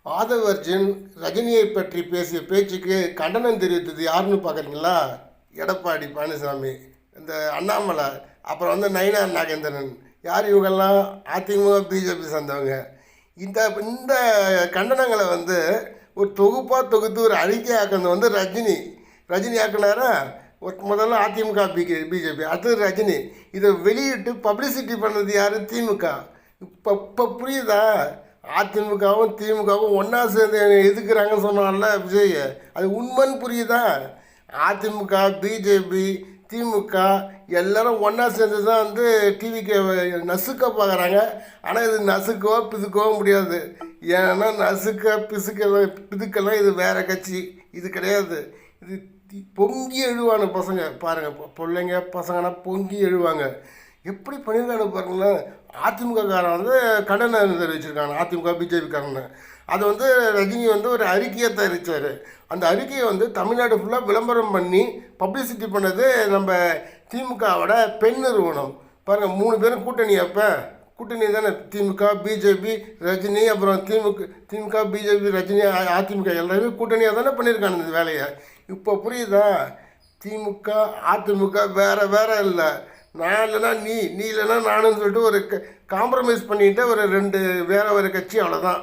ஆதவ் அர்ஜுன் ரஜினியை பற்றி பேசிய பேச்சுக்கு கண்டனம் தெரிவித்தது யாருன்னு பார்க்குறீங்களா? எடப்பாடி பழனிசாமி, இந்த அண்ணாமலை, அப்புறம் நயினார் நாகேந்திரன். யார் இவங்கெல்லாம்? அதிமுக பிஜேபி சேர்ந்தவங்க. இந்த இந்த கண்டனங்களை ஒரு தொகுப்பாக தொகுத்து ஒரு அறிக்கையாக்குனது ரஜினி ஆக்குனாரா? முதல்ல அதிமுக பிஜேபி, அடுத்தது ரஜினி. இதை வெளியிட்டு பப்ளிசிட்டி பண்ணது யார்? திமுக. இப்போ புரியுதா? அதிமுகவும் திமுகவும் ஒன்றா சேர்ந்து எதுக்குறாங்கன்னு சொன்னால விஜய், அது உண்மைன்னு புரியுதா? அதிமுக பிஜேபி திமுக எல்லோரும் ஒன்றா சேர்ந்து தான் டிவிக்கு நசுக்க பார்க்குறாங்க. ஆனால் இது நசுக்கவோ பிதுக்கவோ முடியாது. ஏன்னா நசுக்க பிதுக்கெல்லாம் இது வேறு கட்சி, இது கிடையாது. இது பொங்கி எழுவான பசங்க பாருங்கள், பிள்ளைங்க பசங்கன்னா பொங்கி எழுவாங்க. எப்படி பண்ணியிருக்காங்க பாருங்களேன். அதிமுககாரன் கண்டனம் தெரிவிச்சிருக்காங்க, அதிமுக பிஜேபிக்காரன்னு. அதை ரஜினி ஒரு அறிக்கையை தயாரித்தார். அந்த அறிக்கையை தமிழ்நாடு ஃபுல்லாக விளம்பரம் பண்ணி பப்ளிசிட்டி பண்ணது நம்ம திமுகவோட பெண் நிறுவனம். பாருங்கள், 3 பேரும் கூட்டணி. அப்போ கூட்டணி தானே திமுக பிஜேபி ரஜினி, அப்புறம் திமுக பிஜேபி ரஜினி அதிமுக எல்லாருமே கூட்டணியாக தானே பண்ணியிருக்காங்க இந்த வேலையை. இப்போ புரியுதா? திமுக அதிமுக வேறு இல்லை. நான் இல்லைனா நீ இல்லைனா நானுன்னு சொல்லிட்டு ஒரு காம்ப்ரமைஸ் பண்ணிட்டு ஒரு 2 வேறு கட்சி, அவ்வளோதான்.